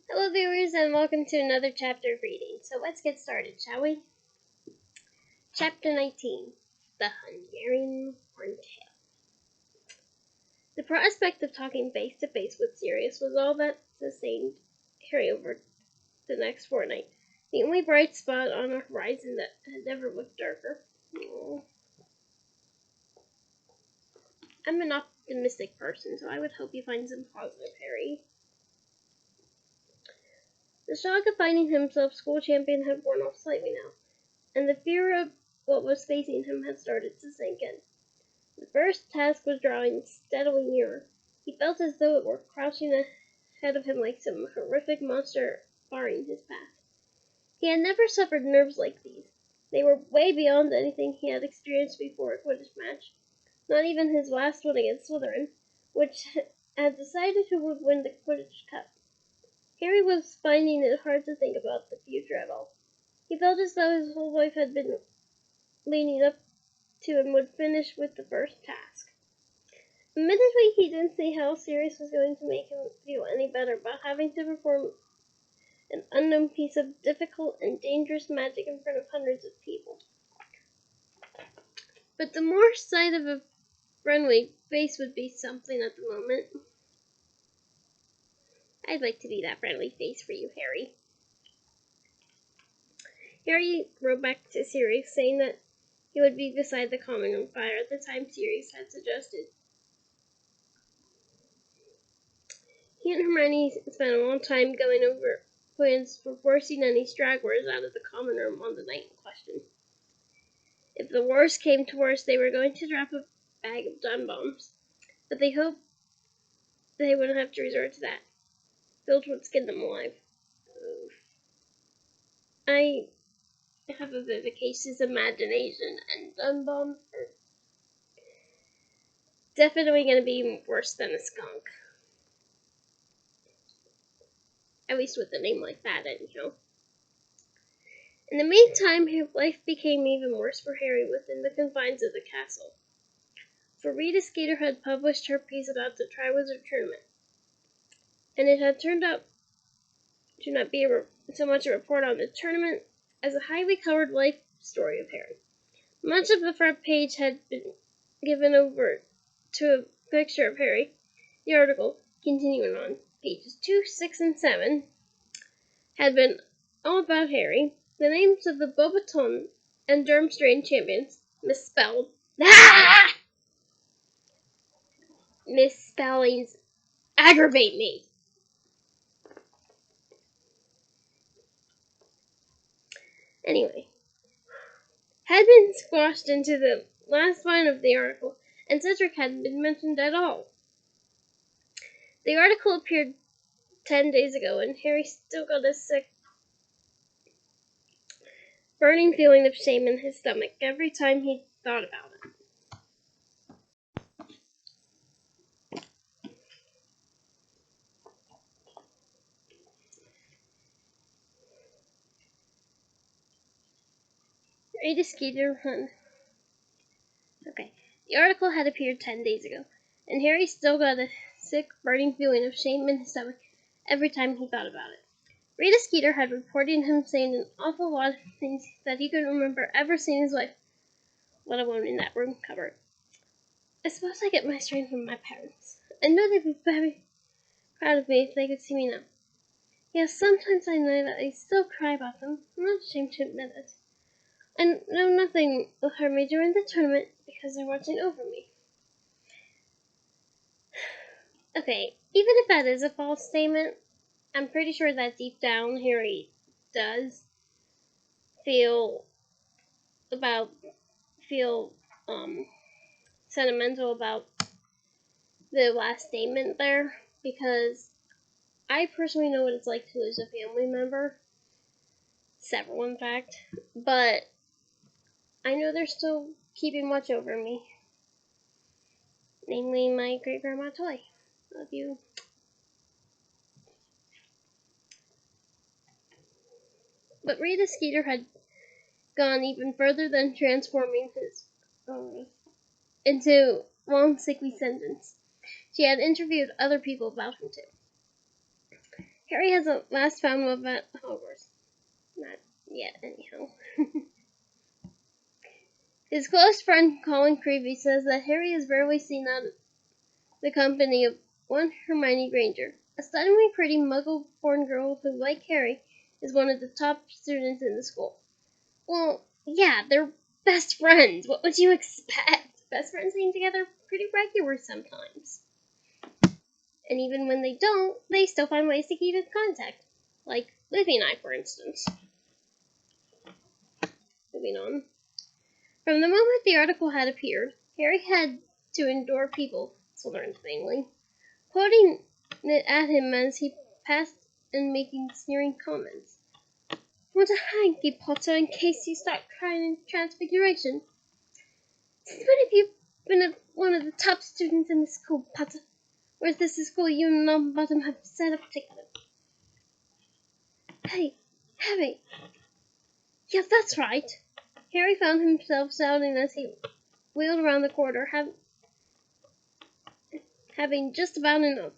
Hello viewers and welcome to another chapter of reading. So let's get started, shall we? Chapter 19, The Hungarian Horntail. The prospect of talking face to face with Sirius was all that sustained Harry over the next fortnight, the only bright spot on a horizon that had never looked darker. I'm an optimistic person, so I would hope you find some positive, Harry. The shock of finding himself school champion had worn off slightly now, and the fear of what was facing him had started to sink in. The first task was drawing steadily nearer. He felt as though it were crouching ahead of him like some horrific monster barring his path. He had never suffered nerves like these. They were way beyond anything he had experienced before a Quidditch match. Not even his last one against Slytherin, which had decided who would win the Quidditch Cup. Harry was finding it hard to think about the future at all. He felt as though his whole life had been leading up to and would finish with the first task. Admittedly, he didn't see how Sirius was going to make him feel any better about having to perform an unknown piece of difficult and dangerous magic in front of hundreds of people. But the more sight of a friendly face would be something at the moment. I'd like to be that friendly face for you, Harry. Harry wrote back to Sirius saying that he would be beside the common room fire at the time Sirius had suggested. He and Hermione spent a long time going over plans for forcing any stragglers out of the common room on the night in question. If the worst came to worst, they were going to drop a bag of Dun bombs, but they hoped they wouldn't have to resort to that. Filch would skin them alive. Oof. I have a vivacious imagination, and Dun bombs are definitely going to be worse than a skunk. At least with a name like that, anyhow. In the meantime, life became even worse for Harry within the confines of the castle. For Rita Skeeter had published her piece about the Triwizard Tournament, and it had turned out to not be so much a report on the tournament as a highly colored life story of Harry. Much of the front page had been given over to a picture of Harry. The article, continuing on pages 2, 6, and 7, had been all about Harry. The names of the Beauxbaton and Durmstrang champions, misspelled. Misspellings aggravate me. Anyway, had been squashed into the last line of the article, and Cedric hadn't been mentioned at all. The article appeared 10 days ago, and Harry still got a sick, burning feeling of shame in his stomach every time he thought about it. Rita Skeeter. Okay. The article had appeared 10 days ago, and Harry still got a sick, burning feeling of shame in his stomach every time he thought about it. Rita Skeeter had reported him saying an awful lot of things that he couldn't remember ever seeing in his life, let alone in that room cupboard. I suppose I get my strength from my parents. I know they'd be very proud of me if they could see me now. Yes, sometimes I know that I still cry about them. I'm not ashamed to admit it. I know nothing will hurt me during the tournament because they're watching over me. Okay, even if that is a false statement, I'm pretty sure that deep down Harry does feel sentimental about the last statement there, because I personally know what it's like to lose a family member. Several, in fact. But I know they're still keeping watch over me. Namely, my great-grandma Toy. Love you. But Rita Skeeter had gone even further than transforming his into long, sickly sentence. She had interviewed other people about him, too. Harry has a last found love at Hogwarts. Not yet, anyhow. His close friend Colin Creevy says that Harry is rarely seen out of the company of one Hermione Granger, a stunningly pretty muggle-born girl who, like Harry, is one of the top students in the school. Well, yeah, they're best friends. What would you expect? Best friends hang together pretty regular sometimes. And even when they don't, they still find ways to keep in contact. Like Livy and I, for instance. Moving on. From the moment the article had appeared, Harry had to endure people, Slytherins mainly, quoting it at him as he passed and making sneering comments. Want a hanky, Potter, in case you start crying in Transfiguration? Since when have you been one of the top students in the school, Potter? Or is this the school you and Longbottom have set up together? Hey, Harry. Yeah, that's right. Harry found himself shouting as he wheeled around the corridor, having just about enough.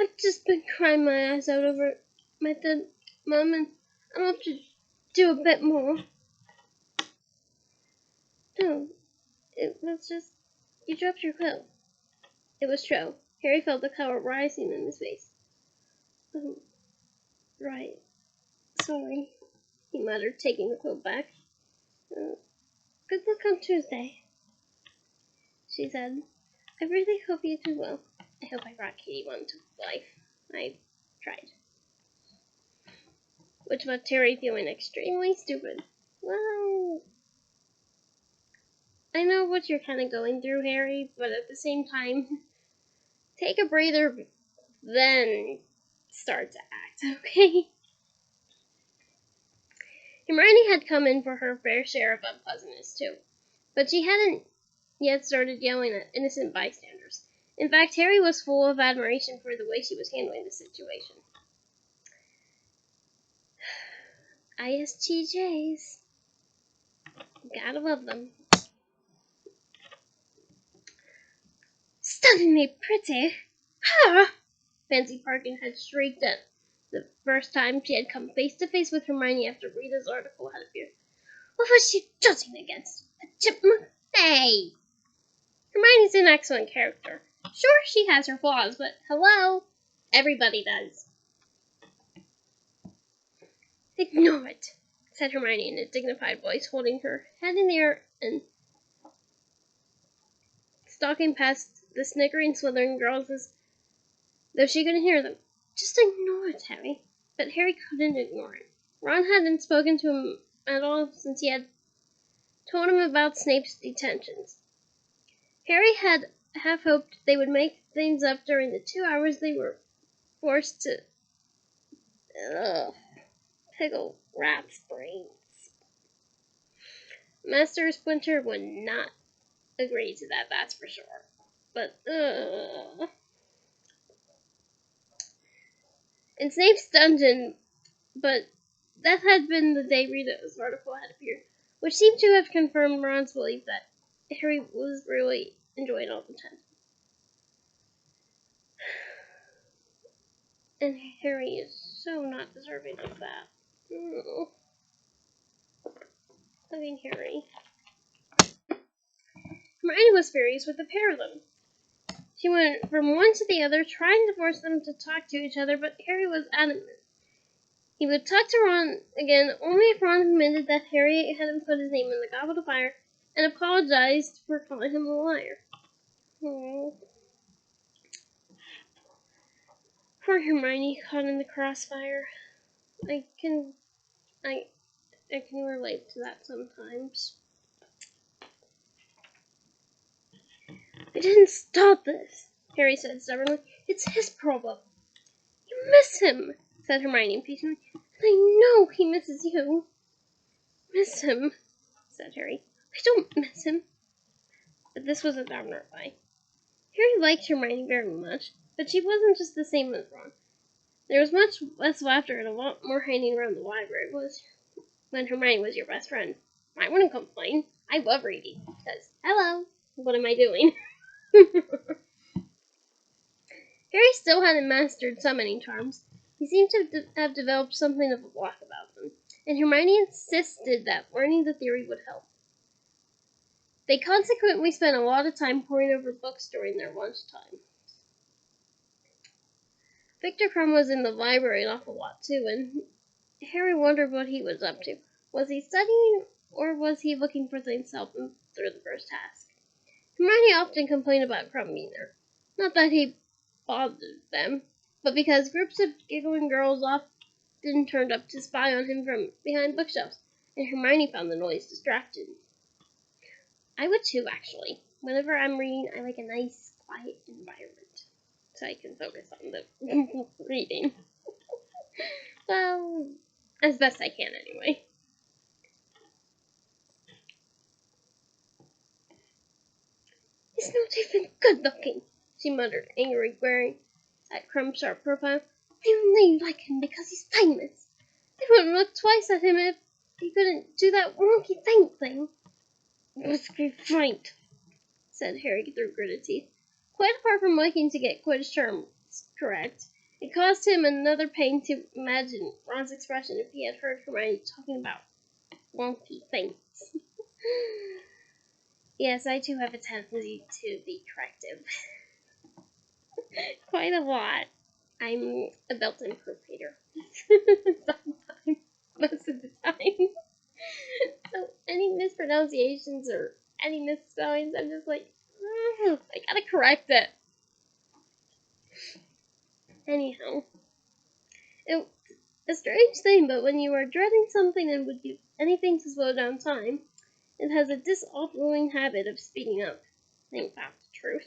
I've just been crying my eyes out over my dead mum, and I'm up to do a bit more. No, it was just you dropped your quill. It was true. Harry felt the color rising in his face. Right. Sorry, he muttered, taking the quill back. Good luck on Tuesday, she said. I really hope you do well. I hope I brought Katie one to life. I tried. Which left Harry feeling extremely stupid. Well, I know what you're kind of going through, Harry, but at the same time, take a breather, then start to act, okay? Hermione had come in for her fair share of unpleasantness, too, but she hadn't yet started yelling at innocent bystanders. In fact, Harry was full of admiration for the way she was handling the situation. ISTJs. Gotta love them. Stunningly pretty! Ha! Pansy Parkin had shrieked at the first time she had come face to face with Hermione after Rita's article had appeared. What was she judging against? A chipmunk? Hey! Hermione's an excellent character. Sure, she has her flaws, but hello? Everybody does. Ignore it, said Hermione in a dignified voice, holding her head in the air and stalking past the snickering Slytherin girls as though she couldn't hear them. Just ignore it, Harry. But Harry couldn't ignore it. Ron hadn't spoken to him at all since he had told him about Snape's detentions. Harry had half hoped they would make things up during the 2 hours they were forced to pickle rats' brains. Master Splinter would not agree to that, that's for sure. But, in Snape's dungeon, but that had been the day Rita's article had appeared, which seemed to have confirmed Ron's belief that Harry was really enjoying all the time. And Harry is so not deserving of that. Oh. Loving Harry. Hermione was furious with the pair of them. She went from one to the other, trying to force them to talk to each other, but Harry was adamant. He would talk to Ron again only if Ron admitted that Harry hadn't put his name in the Goblet of Fire and apologized for calling him a liar. Oh. Poor Hermione caught in the crossfire. I can relate to that sometimes. I didn't stop this, Harry said stubbornly. It's his problem. You miss him, said Hermione impatiently. And I know he misses you. Miss him, said Harry. I don't miss him. But this was a down reply. Harry liked Hermione very much, but she wasn't just the same as Ron. There was much less laughter and a lot more hanging around the library when Hermione was your best friend. I wouldn't complain. I love reading. Because, hello, what am I doing? Harry still hadn't mastered summoning charms. He seemed to have developed something of a block about them, and Hermione insisted that learning the theory would help. They consequently spent a lot of time poring over books during their lunchtime. Victor Crumb was in the library an awful lot too, and Harry wondered what he was up to. Was he studying, or was he looking for things to help him through the first task? Hermione often complained about Crumb being there. Not that he bothered them, but because groups of giggling girls often turned up to spy on him from behind bookshelves, and Hermione found the noise distracting. I would too, actually. Whenever I'm reading, I like a nice, quiet environment, so I can focus on the reading. Well, as best I can, anyway. He's not even good looking, she muttered, angrily glaring at Crumb's sharp profile. I only like him because he's famous. I wouldn't look twice at him if he couldn't do that wonky faint thing. Must be right, said Harry through gritted teeth. Quite apart from liking to get Quidditch terms correct, it caused him another pain to imagine Ron's expression if he had heard Hermione talking about wonky things. Yes, I too have a tendency to be corrective. Quite a lot. I'm a built-in proofreader. Sometimes. Most of the time. So any mispronunciations or any misspellings, I'm just like, I gotta correct it. Anyhow, it's a strange thing, but when you are dreading something and would do anything to slow down time, it has a disawfulling habit of speeding up. I think that's the truth.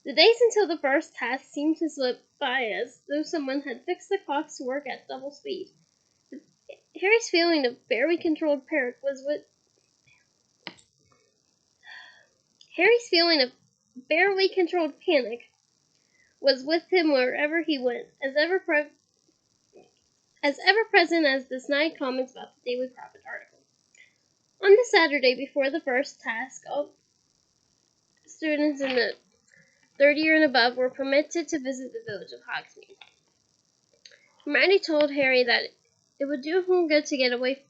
The days until the first task seemed to slip by as though someone had fixed the clocks to work at double speed. Harry's feeling of barely controlled panic was with him wherever he went, as ever present as the snide comments about the Daily Prophet article. On the Saturday before the first task, all students in the third year and above were permitted to visit the village of Hogsmeade. Hermione told Harry that it would do him good to get away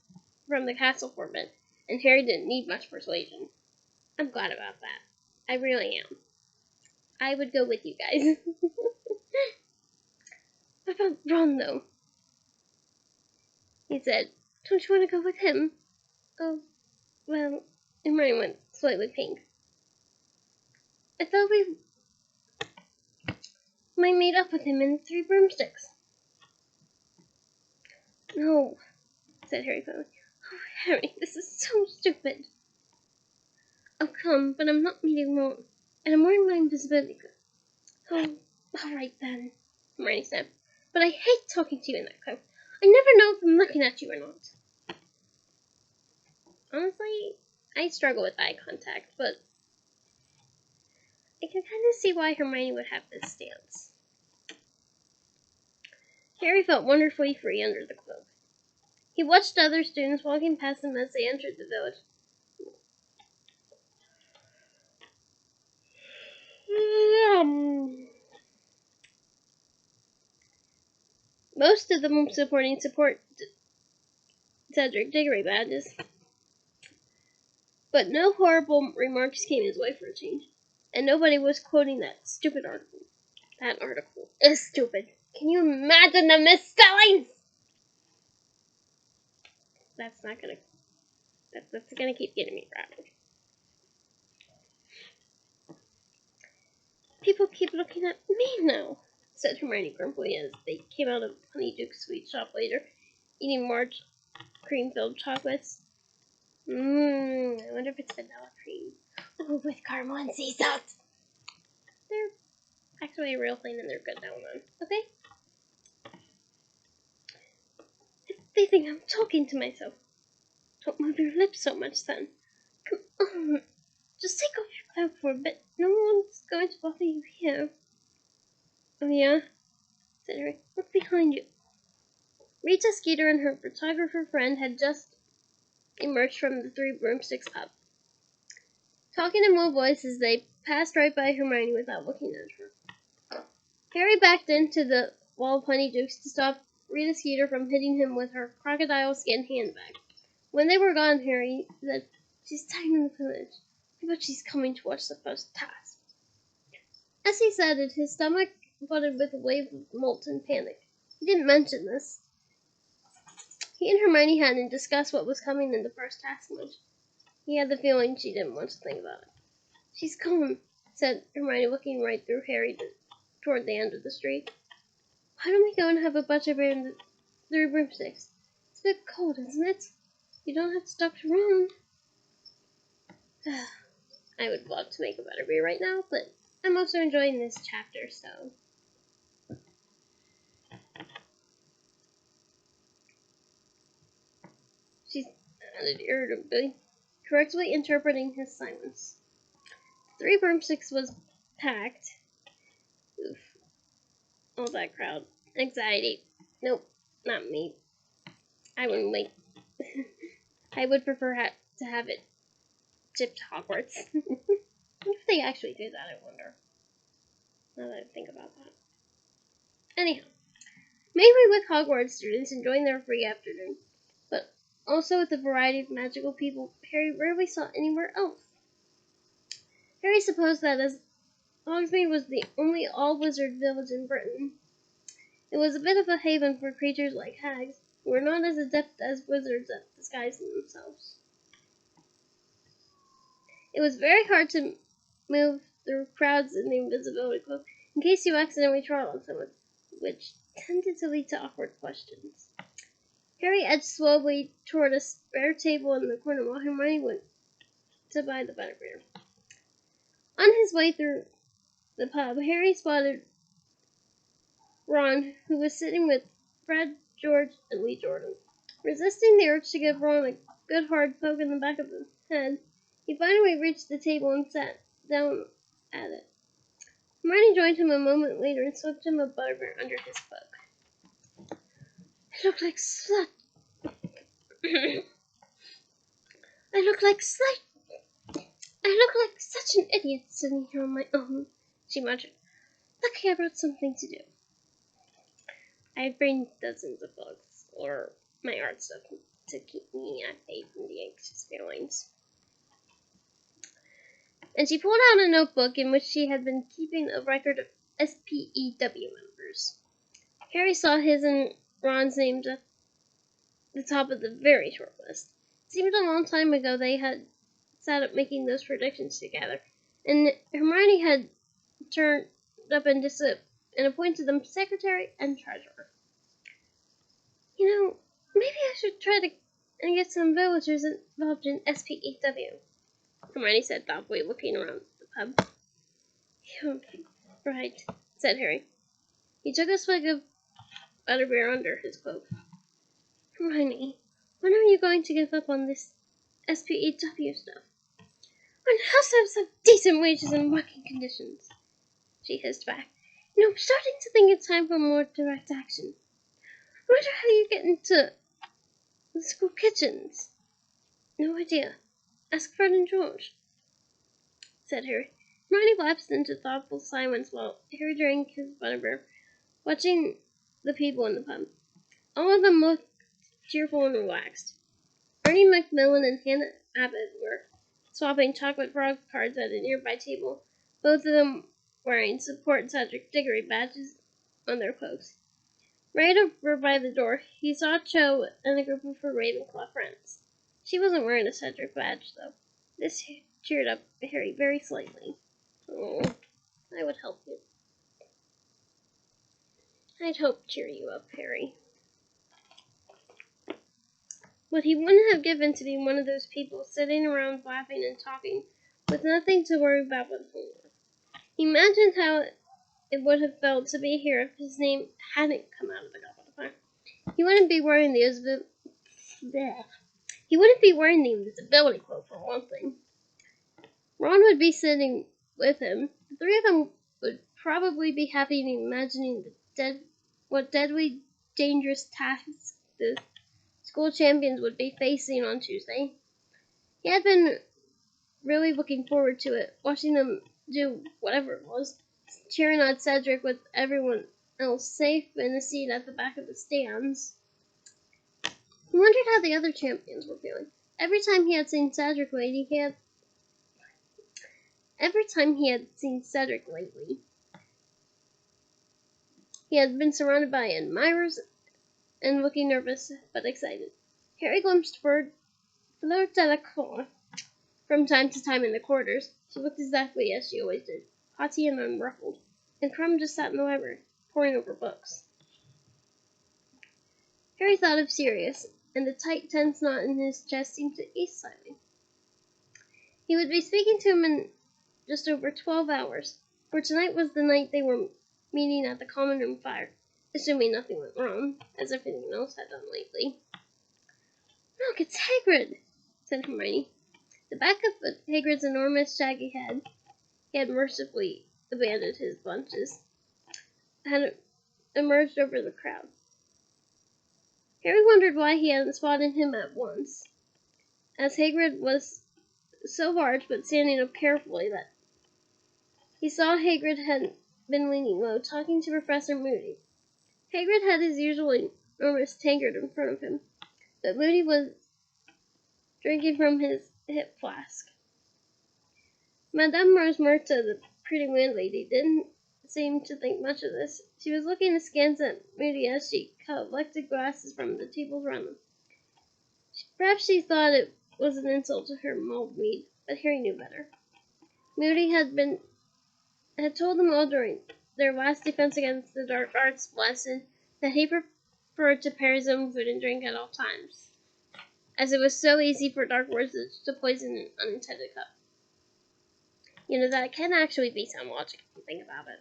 from the castle for a bit, and Harry didn't need much persuasion. I'm glad about that. I really am. I would go with you guys. What about Ron, though? He said, don't you want to go with him? Oh, well, Hermione went slightly pink. I thought we might meet up with him in 3 Broomsticks. No, said Harry finally. Oh, Harry, this is so stupid. I'll come, but I'm not meeting Ron, and I'm wearing my invisibility cloak. Oh, all right then, Hermione snapped. But I hate talking to you in that cloak. I never know if I'm looking at you or not. Honestly, I struggle with eye contact, but I can kind of see why Hermione would have this stance. Harry felt wonderfully free under the cloak. He watched other students walking past him as they entered the village. Most of them supporting Cedric Diggory badges. But no horrible remarks came his way for a change. And nobody was quoting that stupid article. That article is stupid. Can you imagine the misspellings? That's gonna keep getting me rattled. People keep looking at me now, said Hermione grumpily as they came out of Honeyduke's sweet shop later, eating March cream-filled chocolates. I wonder if it's vanilla cream. Oh, with caramel and sea salt. They're actually a real thing and they're good now and then. Okay? They think I'm talking to myself. Don't move your lips so much then. Come on. Just take off your cloak for a bit. No one's going to bother you here. Oh yeah? Said Harry. What's behind you? Rita Skeeter and her photographer friend had just emerged from the 3 Broomsticks pub. Talking in low voices, they passed right by Hermione without looking at her. Harry backed into the wall of honeydukes to stop Rita Skeeter from hitting him with her crocodile skin handbag. When they were gone, Harry said, "She's time in the village. I bet she's coming to watch the first task." As he said it, his stomach fluttered with a wave of molten panic. He didn't mention this. He and Hermione hadn't discussed what was coming in the first task much. He had the feeling she didn't want to think about it. "She's gone," said Hermione, looking right through Harry toward the end of the street. "Why don't we go and have a butterbeer in the 3 broomsticks? It's a bit cold, isn't it? You don't have to stop to run." I would love to make a butterbeer right now, but I'm also enjoying this chapter, so. She added irritably, correctly interpreting his silence. 3 broomsticks was packed. Oof. All that crowd. Anxiety. Nope, not me. I wouldn't wait. I would prefer to have it shipped to Hogwarts. What if they actually do that, I wonder? Now that I think about that. Anyhow, mainly with Hogwarts students enjoying their free afternoon, but also with a variety of magical people Harry rarely saw anywhere else. Harry supposed that as Hogsmeade was the only all-wizard village in Britain, it was a bit of a haven for creatures like hags, who were not as adept as wizards at disguising themselves. It was very hard to move through crowds in the invisibility cloak in case you accidentally trod on someone, which tended to lead to awkward questions. Harry edged slowly toward a spare table in the corner while Hermione went to buy the butterbeer. On his way through the pub, Harry spotted Ron, who was sitting with Fred, George, and Lee Jordan. Resisting the urge to give Ron a good hard poke in the back of the head, he finally reached the table and sat down at it. Hermione joined him a moment later and slipped him a butterbeer under his cloak. I look like slut. I look like such an idiot sitting here on my own, she muttered. Lucky I brought something to do. I'd bring dozens of books, or my art stuff, to keep me at bay from the anxious feelings. And she pulled out a notebook in which she had been keeping a record of SPEW members. Harry saw his and Ron's names at the top of the very short list. It seemed a long time ago they had sat up making those predictions together, and Hermione had turned up and appointed them secretary and treasurer. You know, maybe I should try to get some villagers involved in SPEW, Hermione said thoughtfully, looking around the pub. Right, said Harry. He took a swig of butterbeer under his cloak. Hermione, when are you going to give up on this SPEW stuff? When it has to have some decent wages and working conditions, she hissed back. You know, I'm starting to think it's time for more direct action. I wonder how you get into the school kitchens. No idea. Ask Fred and George, said Harry. Hermione lapsed into thoughtful silence while Harry drank his butterbeer, watching the people in the pub. All of them looked cheerful and relaxed. Ernie Macmillan and Hannah Abbott were swapping chocolate frog cards at a nearby table, both of them wearing Support Cedric Diggory badges on their cloaks. Right over by the door, he saw Cho and a group of her Ravenclaw friends. She wasn't wearing a Cedric badge, though. This cheered up Harry very slightly. Oh, I would help you. I'd hope cheer you up, Harry. What he wouldn't have given to be one of those people sitting around laughing and talking with nothing to worry about but homework. He imagined how it would have felt to be here if his name hadn't come out of the goblet. He wouldn't be wearing the invisibility cloak for one thing. Ron would be sitting with him. The 3 of them would probably be happy imagining what deadly dangerous tasks the school champions would be facing on Tuesday. He had been really looking forward to it, watching them do whatever it was, cheering on Cedric with everyone else safe in a seat at the back of the stands. He wondered how the other champions were feeling. Every time he had seen Cedric lately, he had been surrounded by admirers and looking nervous but excited. Harry glimpsed Fleur Delacour from time to time in the corridors. She looked exactly as she always did, haughty and unruffled, and Crumb just sat in the library, poring over books. Harry thought of Sirius, and the tight, tense knot in his chest seemed to ease slightly. He would be speaking to him in just over 12 hours, for tonight was the night they were meeting at the common room fire, assuming nothing went wrong, as everything else had done lately. "Look, it's Hagrid!" said Hermione. The back of Hagrid's enormous, shaggy head, he had mercifully abandoned his bunches, had emerged over the crowd. Harry wondered why he hadn't spotted him at once, as Hagrid was so large but standing up carefully that he saw Hagrid had been leaning low, talking to Professor Moody. Hagrid had his usual enormous tankard in front of him, but Moody was drinking from his hip flask. Madame Rosmerta, the pretty landlady, didn't seem to think much of this. She was looking askance at Moody as she collected glasses from the tables around them. Perhaps she thought it was an insult to her mulled mead, but Harry knew better. Moody had told them all during their last defense against the dark arts lesson that he preferred to pair his own food and drink at all times, as it was so easy for dark wizards to poison an unintended cup. You know, that can actually be some logic if you think about it.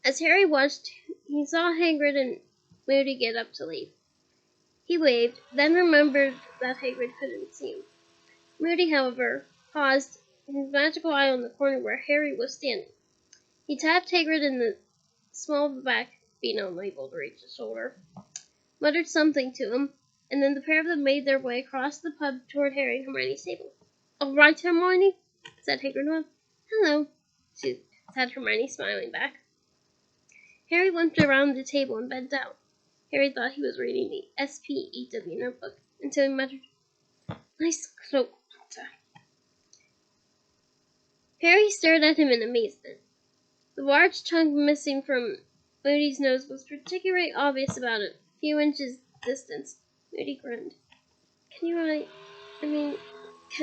As Harry watched, he saw Hagrid and Moody get up to leave. He waved, then remembered that Hagrid couldn't see him. Moody, however, paused, his magical eye on the corner where Harry was standing. He tapped Hagrid in the small of the back, being unable to reach his shoulder, muttered something to him, and then the pair of them made their way across the pub toward Harry and Hermione's table. "All right, Hermione?" said Hagrid. "Hello," said Hermione, smiling back. Harry limped around the table and bent down. Harry thought he was reading the SPEW notebook until he muttered, "Nice cloak, Doctor." Harry stared at him in amazement. The large chunk missing from Moody's nose was particularly obvious about a few inches distance. Moody grinned. "Can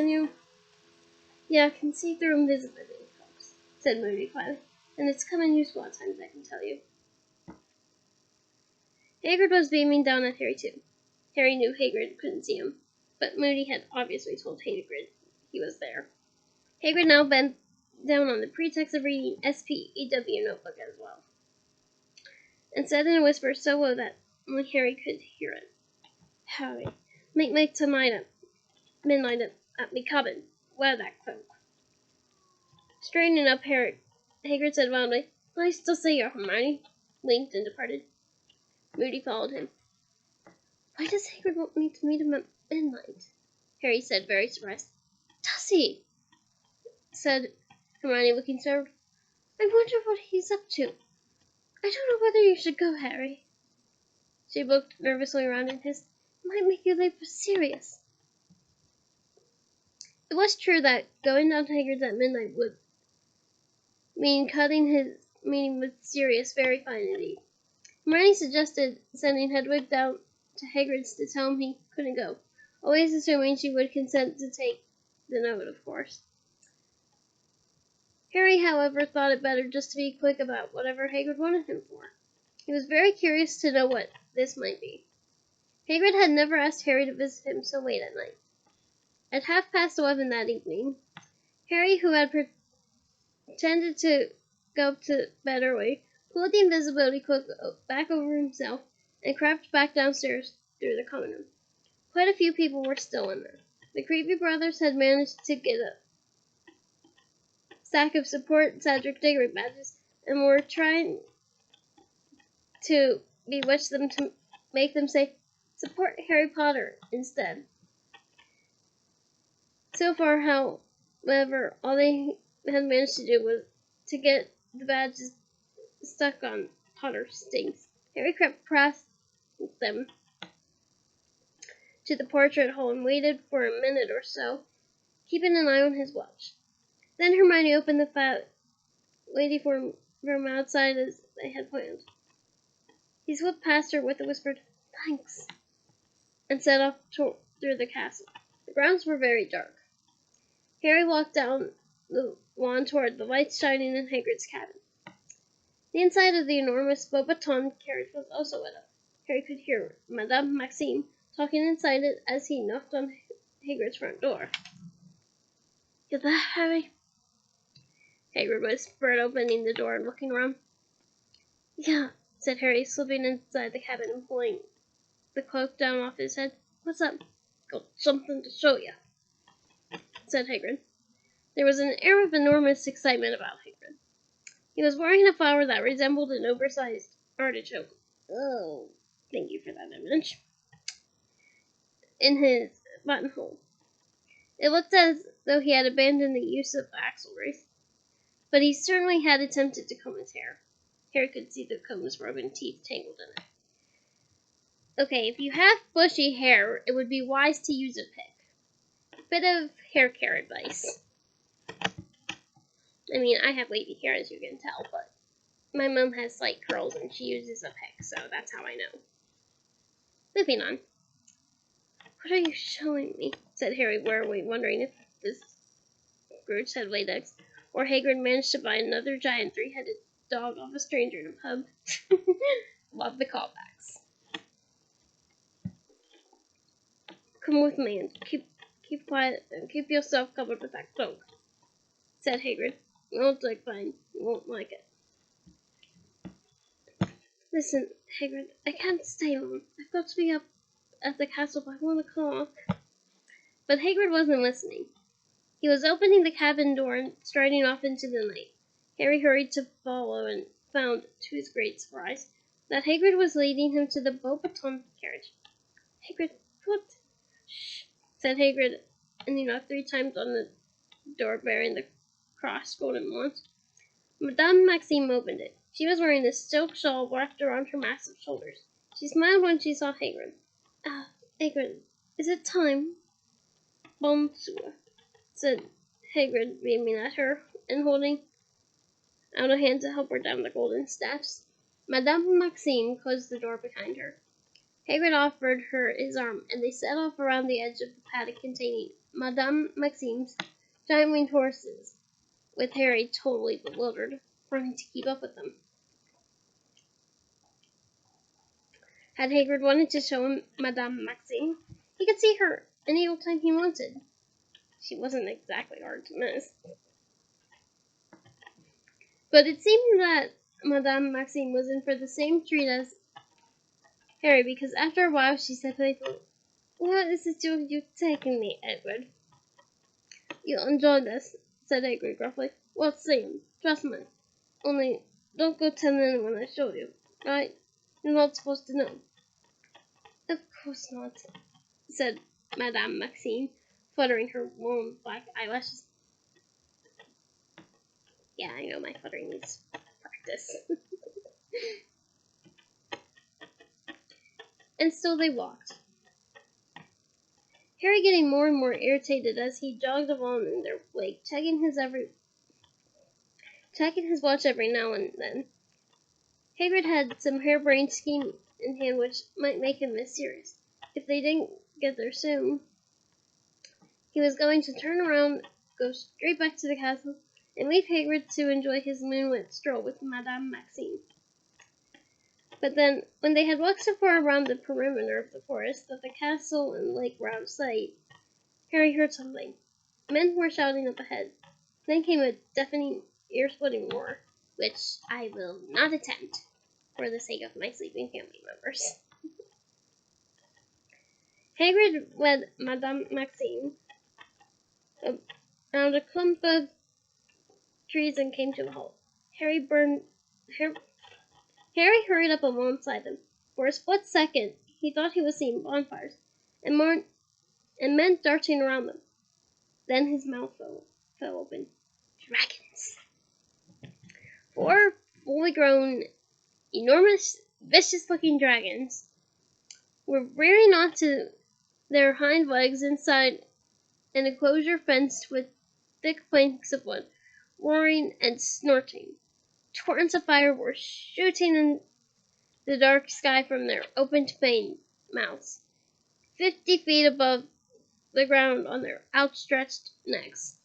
you? Yeah, I can see through invisibility cloaks," said Moody quietly, "and it's come in useful at times, I can tell you." Hagrid was beaming down at Harry too. Harry knew Hagrid couldn't see him, but Moody had obviously told Hagrid he was there. Hagrid now bent down on the pretext of reading SPEW notebook as well, and said in a whisper so low that only Harry could hear it, "Harry, meet tonight at midnight at me cabin. Wear that cloak." Straightening up, Hagrid said loudly, "Nice to see you, Hermione," winked and departed. Moody followed him. "Why does Hagrid want me to meet him at midnight?" Harry said, very surprised. "Does he?" said Hermione, looking startled. "I wonder what he's up to. I don't know whether you should go, Harry." She looked nervously around and hissed, "It might make you late for Sirius." It was true that going down to Hagrid's at midnight would mean cutting his meeting with Sirius very fine indeed. Hermione suggested sending Hedwig down to Hagrid's to tell him he couldn't go, always assuming she would consent to take the note, of course. Harry, however, thought it better just to be quick about whatever Hagrid wanted him for. He was very curious to know what this might be. Hagrid had never asked Harry to visit him so late at night. At 11:30 that evening, Harry, who had pretended to go up to bed early, pulled the invisibility cloak back over himself and crept back downstairs through the common room. Quite a few people were still in there. The Creepy Brothers had managed to get a stack of support Cedric Diggory badges and were trying to bewitch them to make them say, "Support Harry Potter," instead. So far, however, all they had managed to do was to get the badges stuck on Potter's stings. Harry crept past them to the portrait hole and waited for a minute or so, keeping an eye on his watch. Then Hermione opened the fat lady form from outside as they had planned. He swept past her with a whispered, "Thanks," and set off through the castle. The grounds were very dark. Harry walked down the lawn toward the lights shining in Hagrid's cabin. The inside of the enormous Beauxbaton carriage was also lit up. Harry could hear Madame Maxime talking inside it as he knocked on Hagrid's front door. "You there, Harry?" Hagrid whispered, opening the door and looking around. "Yeah," said Harry, slipping inside the cabin and pulling the cloak down off his head. "What's up?" "Got something to show you," said Hagrid. There was an air of enormous excitement about Hagrid. He was wearing a flower that resembled an oversized artichoke. Oh, thank you for that image. In his buttonhole. It looked as though he had abandoned the use of axleries, but he certainly had attempted to comb his hair. Harry could see the comb's broken teeth tangled in it. Okay, if you have bushy hair, it would be wise to use a pick. Bit of hair care advice. I mean, I have wavy hair, as you can tell, but my mom has slight curls and she uses a pick, so that's how I know. Moving on. "What are you showing me?" said Harry warily, wondering if this Scrooge had laid eggs, or Hagrid managed to buy another giant three-headed dog off a stranger in a pub. Love the callbacks. "Come with me and keep quiet and keep yourself covered with that cloak," said Hagrid. "It won't take fine. You won't like it." "Listen, Hagrid, I can't stay long. I've got to be up at the castle by 1 o'clock. But Hagrid wasn't listening. He was opening the cabin door and striding off into the night. Harry hurried to follow and found, to his great surprise, that Hagrid was leading him to the Beauxbaton carriage. "Hagrid, what?" "Shh," said Hagrid, and he knocked 3 times on the door bearing the crossed golden wand. Madame Maxime opened it. She was wearing a silk shawl wrapped around her massive shoulders. She smiled when she saw Hagrid. "Ah, Hagrid, is it time?" "Bonsoir," said Hagrid, beaming at her and holding out a hand to help her down the golden steps. Madame Maxime closed the door behind her. Hagrid offered her his arm, and they set off around the edge of the paddock containing Madame Maxime's giant winged horses, with Harry totally bewildered, trying to keep up with them. Had Hagrid wanted to show him Madame Maxime, he could see her any old time he wanted. She wasn't exactly hard to miss. But it seemed that Madame Maxime was in for the same treat as Harry, because after a while she said playfully, "What is it you're taking me, Edward?" "You'll enjoy this," said Hagrid gruffly. "Well, same. Trust me. Only, don't go telling anyone I showed you, right? You're not supposed to know." "Of course not," said Madame Maxime, fluttering her long black eyelashes. Yeah, I know my fluttering needs practice. And so they walked. Harry getting more and more irritated as he jogged along in their wake, checking his watch every now and then. Hagrid had some harebrained scheme in hand which might make him miss Sirius. If they didn't get there soon, he was going to turn around, go straight back to the castle, and leave Hagrid to enjoy his moonlit stroll with Madame Maxime. But then, when they had walked so far around the perimeter of the forest that the castle and lake were out of sight, Harry heard something. Men were shouting up ahead. Then came a deafening, ear-splitting roar, which I will not attempt, for the sake of my sleeping family members. Hagrid led Madame Maxime around a clump of trees and came to a halt. Harry hurried up alongside them. For a split second, he thought he was seeing bonfires and men darting around them. Then his mouth fell open. Dragons! 4 fully grown, enormous, vicious-looking dragons were rearing onto their hind legs inside an enclosure fenced with thick planks of wood, roaring and snorting. Torrents of fire were shooting in the dark sky from their opened mouths, 50 feet above the ground on their outstretched necks.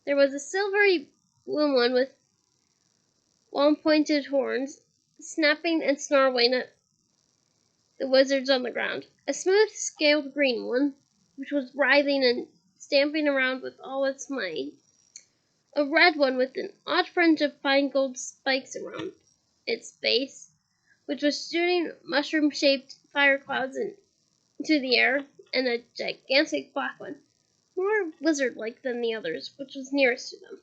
There was a silvery blue one with long pointed horns, snapping and snarling at the wizards on the ground. A smooth scaled green one, which was writhing and stamping around with all its might. A red one with an odd fringe of fine gold spikes around its base, which was shooting mushroom-shaped fire clouds into the air, and a gigantic black one, more lizard-like than the others, which was nearest to them.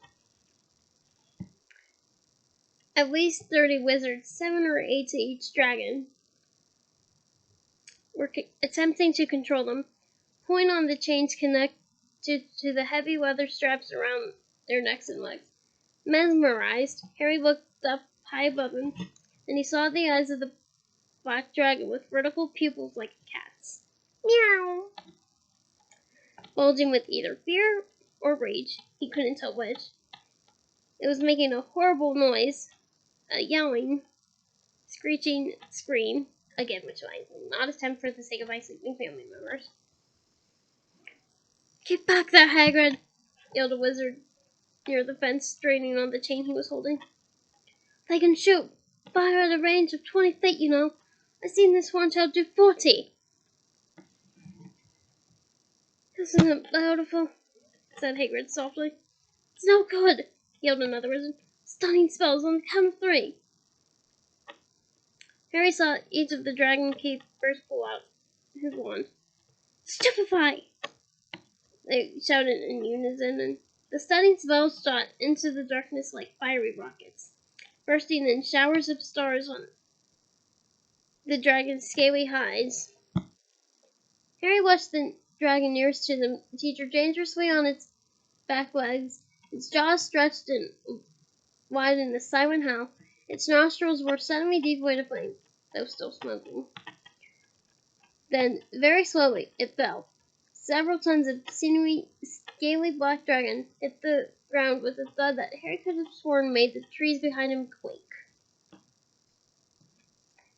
At least 30 wizards, 7 or 8 to each dragon, were attempting to control them, pulling on the chains connected to the heavy leather straps around their necks and legs. Mesmerized, Harry looked up high above him, and he saw the eyes of the black dragon with vertical pupils like a cat's. Meow! Bulging with either fear or rage, he couldn't tell which. It was making a horrible noise, a yelling, screeching scream, again which I will not attempt for the sake of my sleeping family members. "Get back there, Hagrid!" yelled a wizard near the fence, straining on the chain he was holding. "They can shoot fire at a range of 20 feet, you know. I've seen this horntail do 40. "Isn't it beautiful?" said Hagrid softly. "It's no good!" yelled another wizard. "Stunning spells on the count of 3. Harry saw each of the dragon keepers pull out his wand. "Stupefy!" they shouted in unison, and the stunning spells shot into the darkness like fiery rockets, bursting in showers of stars on the dragon's scaly hides. Harry watched the dragon nearest to them teeter dangerously on its back legs, its jaws stretched and wide in a silent howl. Its nostrils were suddenly devoid of flame, though still smoking. Then, very slowly, it fell. Several tons of sinewy, scaly black dragon hit the ground with a thud that Harry could have sworn made the trees behind him quake.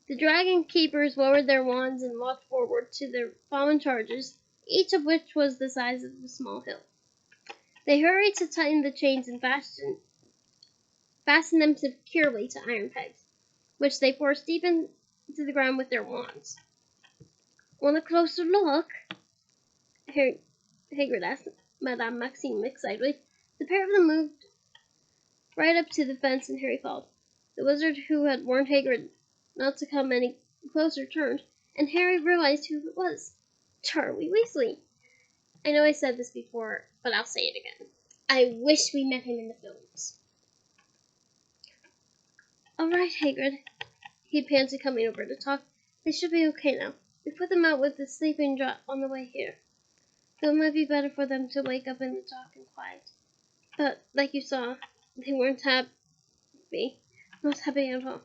The dragon keepers lowered their wands and walked forward to their fallen charges, each of which was the size of a small hill. They hurried to tighten the chains and fasten them securely to iron pegs, which they forced deep into the ground with their wands. "Want a closer look?" Hagrid asked Madame Maxime excitedly. The pair of them moved right up to the fence, and Harry followed. The wizard who had warned Hagrid not to come any closer turned, and Harry realized who it was. Charlie Weasley. I know I said this before, but I'll say it again. I wish we met him in the films. "All right, Hagrid," he panted, coming over to talk. "They should be okay now. We put them out with the sleeping draught on the way here. Though it might be better for them to wake up in the dark and quiet. But, like you saw, they weren't happy. Not happy at all."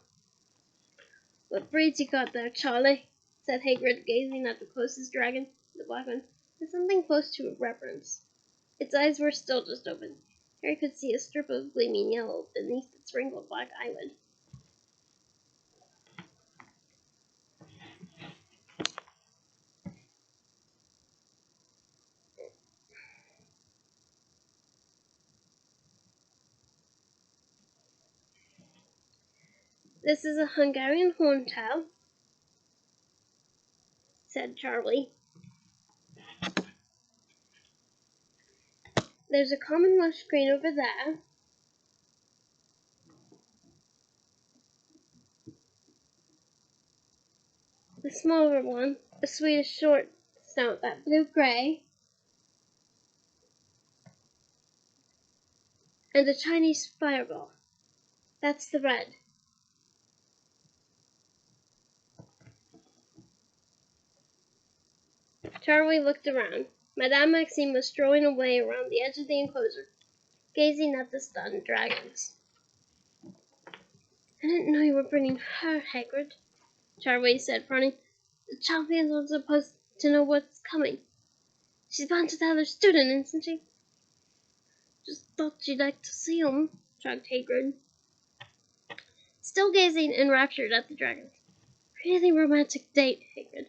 "What breeds you got there, Charlie?" said Hagrid, gazing at the closest dragon, the black one, with something close to reverence. Its eyes were still just open. Harry could see a strip of gleaming yellow beneath its wrinkled black eyelid. "This is a Hungarian horntail," said Charlie. "There's a common lush green over there. The smaller one, a Swedish short snout, that blue-gray, and a Chinese fireball. That's the red." Charlie looked around. Madame Maxime was strolling away around the edge of the enclosure, gazing at the stunned dragons. I didn't know you were bringing her, Hagrid, Charlie said, frowning. The champions aren't supposed to know what's coming. She's bound to tell her student, isn't she? Just thought you'd like to see him, shrugged Hagrid, still gazing enraptured at the dragons. Really romantic date, Hagrid,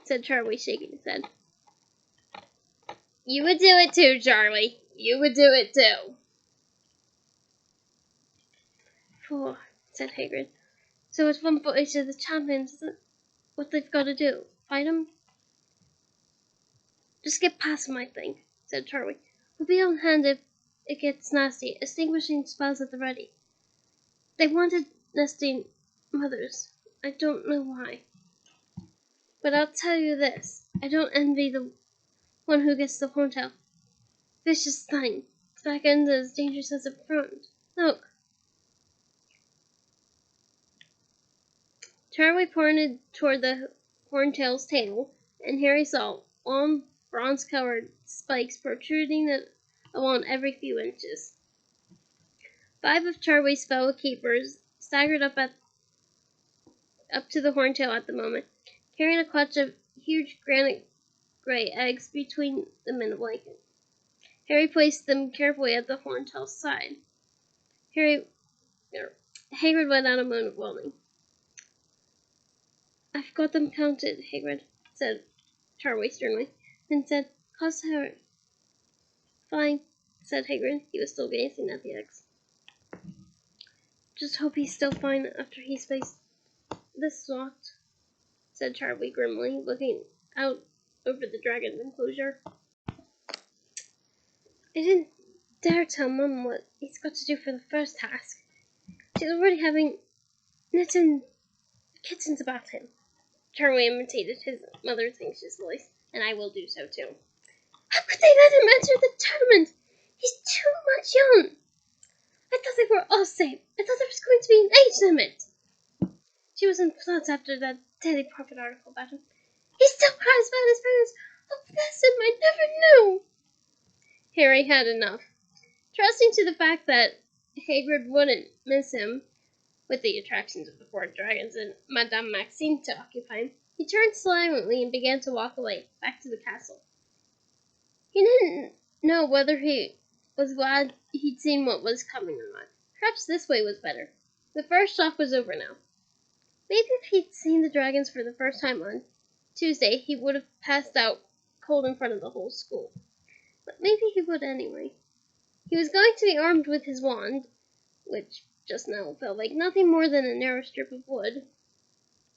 said Charlie, shaking his head. You would do it too, Charlie. You would do it too. Four, said Hagrid. So it's one for each of the champions, isn't what they've got to do? Fight 'em? Just get past 'em, I think, said Charlie. We'll be on hand if it gets nasty, extinguishing spells at the ready. They wanted nesting mothers. I don't know why. But I'll tell you this. I don't envy the one who gets the horntail. Vicious thing. The back end is as dangerous as the front. Look. Charlie pointed toward the horntail's tail, and Harry saw long bronze-colored spikes protruding along every few inches. 5 of Charlie's fellow keepers staggered up to the horntail at the moment, carrying a clutch of huge granite gray eggs between them and a blanket. Harry placed them carefully at the horntail's side. Hagrid let out a moan of longing. I've got them counted, Hagrid, said Charlie sternly, then said, Cross her. Fine, said Hagrid. He was still gazing at the eggs. Just hope he's still fine after he's faced this lot, said Charlie grimly, looking out over the dragon's enclosure. I didn't dare tell Mum what he's got to do for the first task. She's already having knitting kittens about him. Charlie imitated his mother's anxious voice, and I will do so too. How could they let him enter the tournament? He's too much young. I thought they were all safe. I thought there was going to be an age limit. She was in floods after that Daily Prophet article about him. He still cries about his parents. Oh, bless him, I never knew. Harry had enough. Trusting to the fact that Hagrid wouldn't miss him, with the attractions of the four dragons and Madame Maxime to occupy him, he turned silently and began to walk away, back to the castle. He didn't know whether he was glad he'd seen what was coming or not. Perhaps this way was better. The first shock was over now. Maybe if he'd seen the dragons for the first time on Tuesday, he would have passed out cold in front of the whole school. But maybe he would anyway. He was going to be armed with his wand, which just now felt like nothing more than a narrow strip of wood.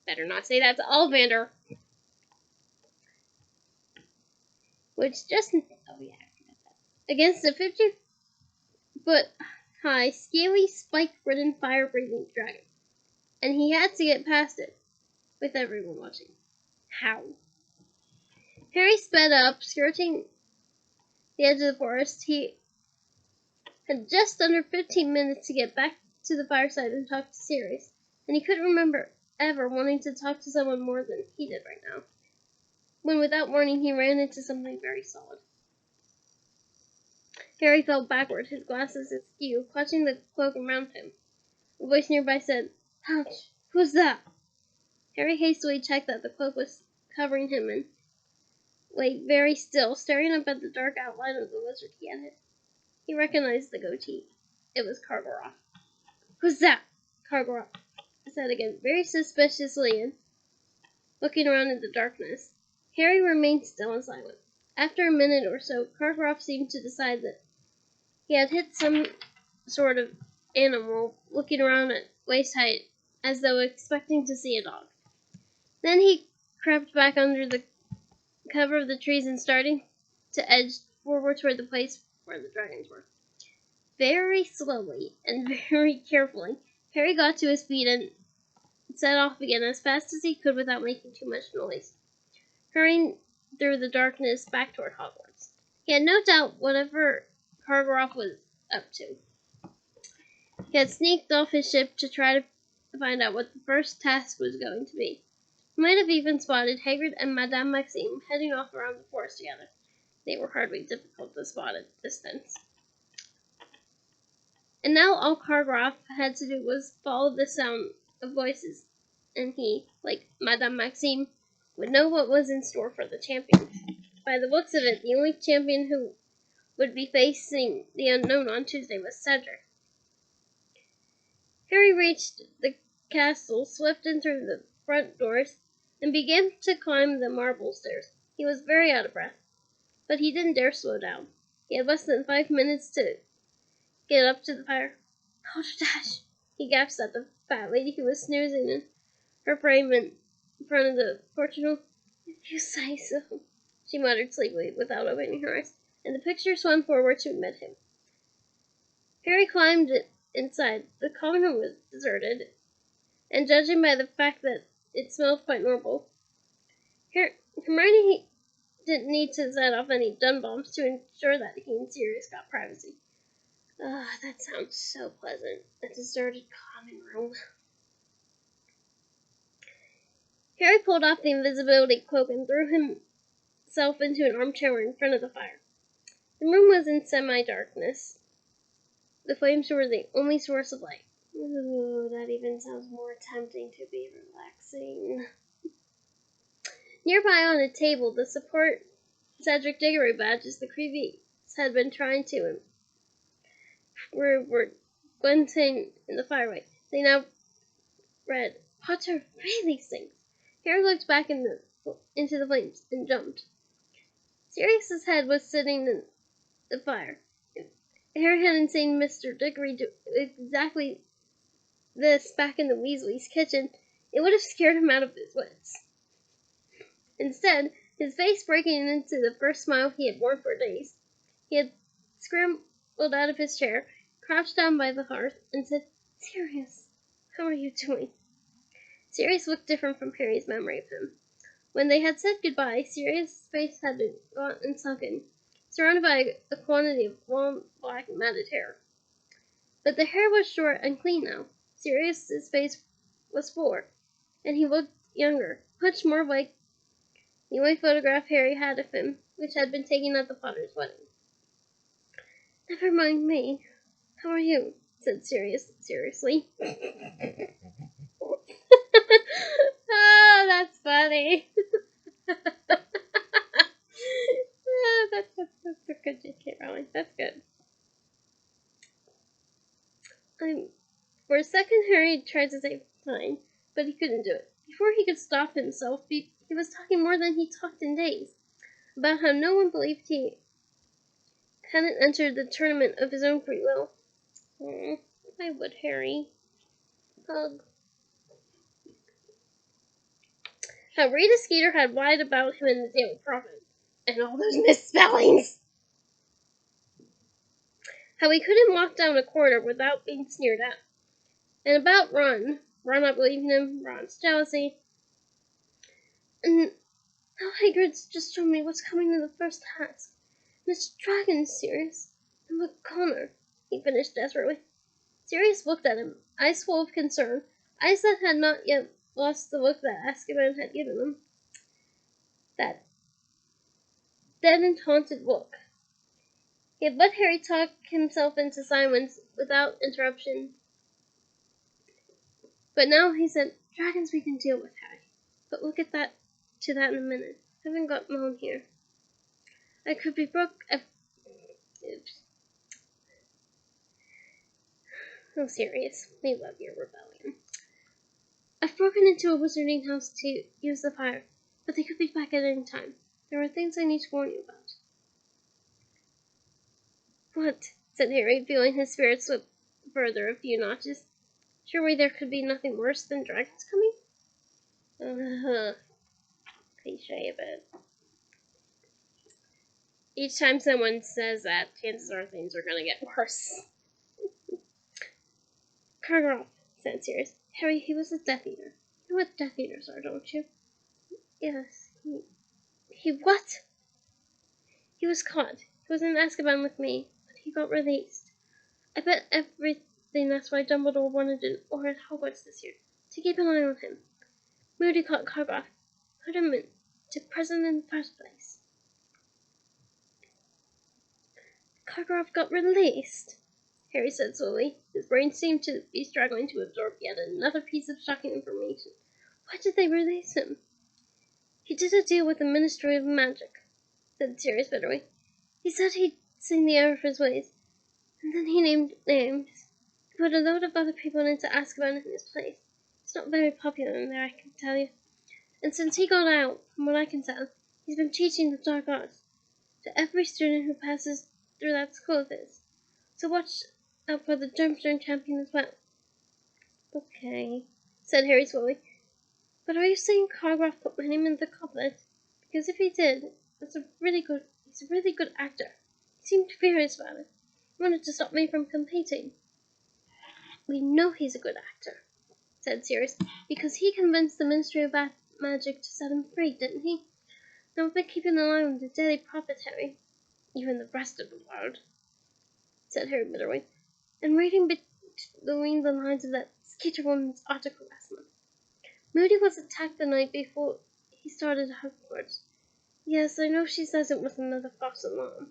Better not say that to Ollivander. Which just... oh yeah, I forgot that. Against a 50-foot high, scaly, spike-ridden, fire-breathing dragon. And he had to get past it, with everyone watching. How? Harry sped up, skirting the edge of the forest. He had just under 15 minutes to get back to the fireside and talk to Sirius, and he couldn't remember ever wanting to talk to someone more than he did right now, when without warning he ran into something very solid. Harry fell backward, his glasses askew, clutching the cloak around him. A voice nearby said, Ouch! Who's that? Harry hastily checked that the cloak was covering him and lay very still, staring up at the dark outline of the lizard he had hit. He recognized the goatee. It was Karkaroff. Who's that? Karkaroff said again, very suspiciously, and looking around in the darkness. Harry remained still and silent. After a minute or so, Karkaroff seemed to decide that he had hit some sort of animal, looking around at waist height, as though expecting to see a dog. Then he crept back under the cover of the trees and starting to edge forward toward the place where the dragons were. Very slowly and very carefully, Harry got to his feet and set off again as fast as he could without making too much noise, hurrying through the darkness back toward Hogwarts. He had no doubt whatever Karkaroff was up to. He had sneaked off his ship to try to find out what the first task was going to be. He might have even spotted Hagrid and Madame Maxime heading off around the forest together. They were hardly difficult to spot at distance. And now all Karkaroff had to do was follow the sound of voices, and he, like Madame Maxime, would know what was in store for the champions. By the looks of it, the only champion who would be facing the unknown on Tuesday was Cedric. Harry reached the castle, slipped in through the front doors, and began to climb the marble stairs. He was very out of breath, but he didn't dare slow down. He had less than 5 minutes to get up to the fire. Dash! He gasped at the fat lady who was snoozing in her frame in front of the portal. If you say so, she muttered sleepily without opening her eyes, and the picture swam forward to admit him. Harry climbed inside. The common room was deserted, and judging by the fact that it smelled quite normal, Hermione didn't need to set off any dun bombs to ensure that he and Sirius got privacy. That sounds so pleasant. A deserted common room. Harry pulled off the invisibility cloak and threw himself into an armchair in front of the fire. The room was in semi-darkness. The flames were the only source of light. Ooh, that even sounds more tempting to be relaxing. Nearby on a table, the support Cedric Diggory badges the Creevies had been trying to were glinting in the firelight. They now read, Potter, read these things. Harry looked back into the flames and jumped. Sirius's head was sitting in the fire. If Harry hadn't seen Mr. Diggory do exactly this back in the Weasley's kitchen, it would have scared him out of his wits. Instead, his face breaking into the first smile he had worn for days, he had scrambled out of his chair, crouched down by the hearth, and said, Sirius, how are you doing? Sirius looked different from Harry's memory of him. When they had said goodbye, Sirius's face had been gaunt and sunken, surrounded by a quantity of long, black, matted hair. But the hair was short and clean now. Sirius's face was fuller, and he looked younger, much more like the only photograph Harry had of him, which had been taken at the Potter's wedding. Never mind me. How are you? Said Sirius seriously. Oh, that's funny. That's a good J.K. Rowling. That's good. For a second, Harry tried to say fine, but he couldn't do it. Before he could stop himself, he was talking more than he talked in days, about how no one believed he hadn't entered the tournament of his own free will. I would, Harry. Hug. How Rita Skeeter had lied about him in the Daily Prophet, and all those misspellings. How he couldn't walk down a corridor without being sneered at. And about Ron not believing him, Ron's jealousy. And how Hagrid's just told me what's coming in the first task. Miss Dragon's Sirius. And look, Connor, he finished desperately. Sirius looked at him, eyes full of concern, eyes that had not yet lost the look that Azkaban had given them. That dead and haunted look. He had let Harry talk himself into silence without interruption. But now he said, Dragons we can deal with, Harry. But we'll get to that in a minute. I haven't got Mom here. I could be broke. Oh, Sirius, we love your rebellion. I've broken into a wizarding house to use the fire, but they could be back at any time. There are things I need to warn you about. What? Said Harry, feeling his spirits slip further a few notches. Surely there could be nothing worse than dragons coming? Cliche a bit. Each time someone says that, chances are things are gonna get worse. Karkaroff, said Sirius. Harry, he was a Death Eater. You know what Death Eaters are, don't you? Yes, he what? He was caught. He was in Azkaban with me, but he got released. I bet everything that's why Dumbledore wanted an aura at Hogwarts this year, to keep an eye on him. Moody caught Karkaroff, put him into prison in the first place. Karkaroff got released. Harry said slowly. His brain seemed to be struggling to absorb yet another piece of shocking information. Why did they release him? He did a deal with the Ministry of Magic, said Sirius bitterly. He said he'd seen the error of his ways, and then he named names. He put a load of other people in to ask about in his place. He's not very popular in there, I can tell you. And since he got out, from what I can tell, he's been teaching the dark arts to every student who passes through that school of his. So watch out for the Gemstone champion as well. Okay, said Harry slowly. But are you saying Cargroth put my name in the goblet? Because if he did, he's a really good actor. He seemed furious about it. He wanted to stop me from competing. We know he's a good actor, said Sirius, because he convinced the Ministry of Magic to set him free, didn't he? Now we've been keeping an eye on the Daily Prophet, Harry. Even the rest of the world, said Harry bitterly, and reading between the lines of that Skeeter woman's article last month. Moody was attacked the night before he started Hogwarts. Yes, I know she says it was another false alarm,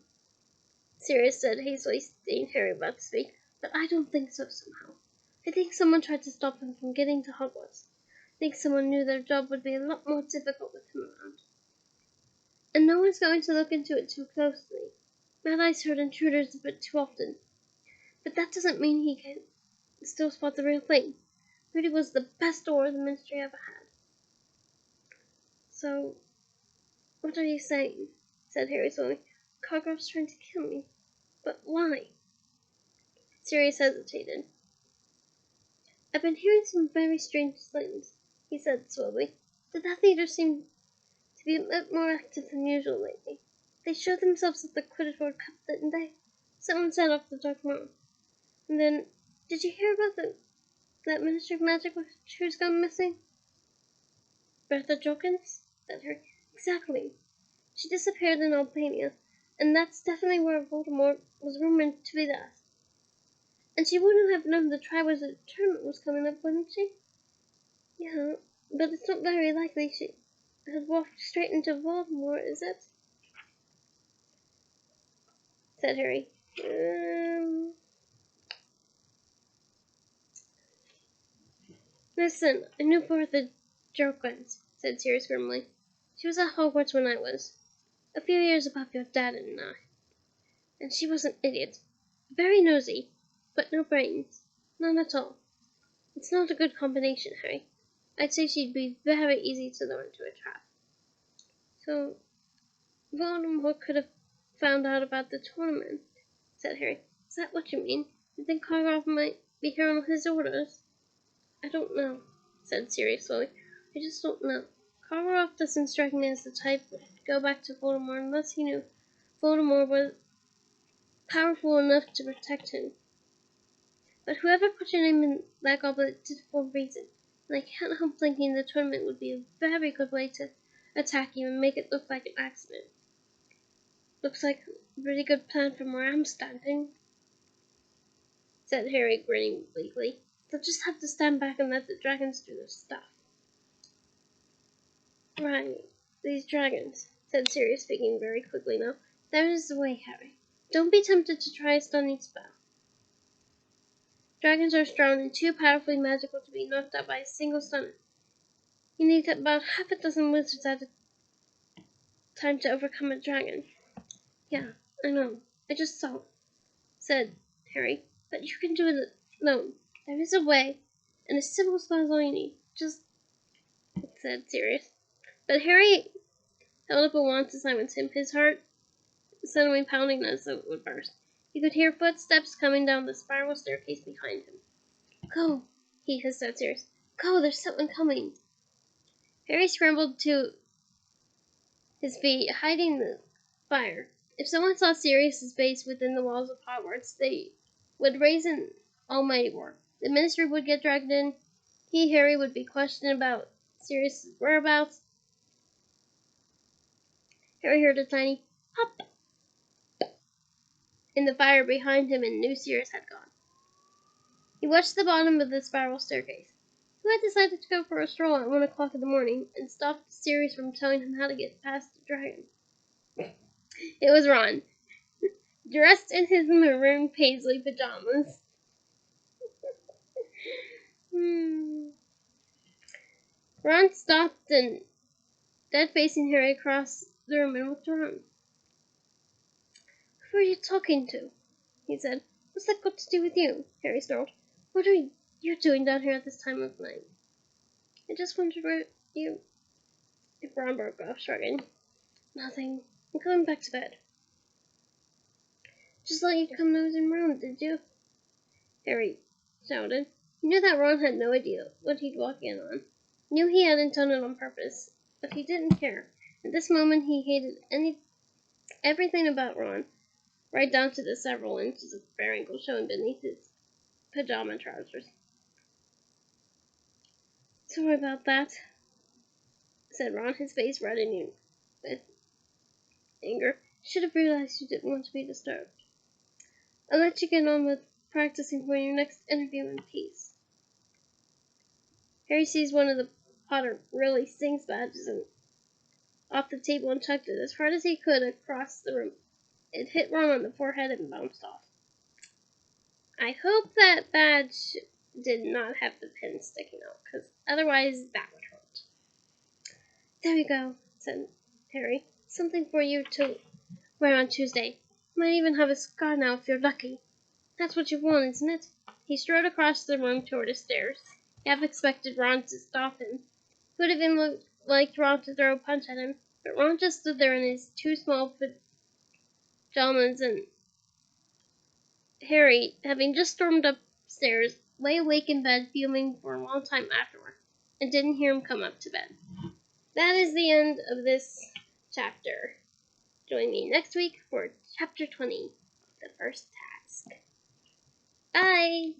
Sirius said, hastily seeing Harry about to speak, but I don't think so somehow. I think someone tried to stop him from getting to Hogwarts. I think someone knew their job would be a lot more difficult with him around. And no one's going to look into it too closely. Mad Eye's heard intruders a bit too often. But that doesn't mean he can still spot the real thing. Moody was the best door the Ministry ever had. So, what are you saying? Said Harry slowly. Cargroth's trying to kill me. But why? Sirius hesitated. I've been hearing some very strange things, he said slowly. The Death Eaters seem to be a bit more active than usual lately. They showed themselves at the Quidditch World Cup, didn't they? Someone set off the Dark Moon. And then, did you hear about that Ministry of Magic who's gone missing? Bertha Jorkins? Said Harry. Exactly. She disappeared in Albania, and that's definitely where Voldemort was rumored to be last. And she wouldn't have known the Triwizard Tournament was coming up, wouldn't she? Yeah, but it's not very likely she had walked straight into Voldemort, is it? Said Harry. Listen, I knew Bertha Jorkins, said Sirius grimly. She was at Hogwarts when I was. A few years above your dad and I. And she was an idiot. Very nosy, but no brains. None at all. It's not a good combination, Harry. I'd say she'd be very easy to lure into a trap. So, Voldemort could have found out about the tournament, said Harry. Is that what you mean? You think Cargroth might be here on his orders? I don't know, said Sirius slowly. I just don't know. Cargroth doesn't strike me as the type to go back to Voldemort unless he knew Voldemort was powerful enough to protect him. But whoever put your name in that goblet did it for a reason, and I can't help thinking the tournament would be a very good way to attack you and make it look like an accident. Looks like a pretty good plan from where I'm standing, said Harry, grinning bleakly. They'll just have to stand back and let the dragons do their stuff. Right, these dragons, said Sirius, speaking very quickly now. That is the way, Harry. Don't be tempted to try a stunning spell. Dragons are strong and too powerfully magical to be knocked out by a single stunner. You need about half a dozen wizards at a time to overcome a dragon. Yeah, I know. I just saw, said Harry. But you can do it alone. There is a way, and a simple spell is all you need. Just, said Sirius. But Harry held up a wand to silence him, his heart suddenly pounding as though it would burst. He could hear footsteps coming down the spiral staircase behind him. Go, he hissed at Sirius. Go, there's someone coming. Harry scrambled to his feet, hiding the fire. If someone saw Sirius's face within the walls of Hogwarts, they would raise an almighty war. The Ministry would get dragged in. He, Harry, would be questioned about Sirius's whereabouts. Harry heard a tiny pop in the fire behind him and knew Sirius had gone. He watched the bottom of the spiral staircase. Who had decided to go for a stroll at 1 o'clock in the morning and stopped Sirius from telling him how to get past the dragon? It was Ron. dressed in his maroon paisley pajamas. Ron stopped and, dead facing Harry, across the room and looked around. "Who are you talking to?" he said. "What's that got to do with you?" Harry snarled. "What are you doing down here at this time of night?" "I just wondered where you..." Ron broke off, shrugging. "Nothing. I'm going back to bed." "Just let you come nosing round, did you?" Harry shouted. He knew that Ron had no idea what he'd walk in on. Knew he hadn't done it on purpose, but he didn't care. At this moment he hated everything about Ron, right down to the several inches of bare ankle showing beneath his pajama trousers. "Sorry about that," said Ron, his face reddening with anger. "Should have realized you didn't want to be disturbed. I'll let you get on with practicing for your next interview in peace." Harry seized one of the Potter Really Sings badges off the table and chucked it as hard as he could across the room. It hit Ron on the forehead and bounced off. I hope that badge did not have the pin sticking out, because otherwise that would hurt. "There you go," said Harry. "Something for you to wear on Tuesday. Might even have a scar now if you're lucky. That's what you want, isn't it?" He strode across the room toward the stairs. He half expected Ron to stop him. He would have even liked Ron to throw a punch at him, but Ron just stood there in his two small pajamas, and Harry, having just stormed upstairs, lay awake in bed fuming for a long time afterward, and didn't hear him come up to bed. That is the end of this chapter. Join me next week for chapter 20, The First Task. Bye!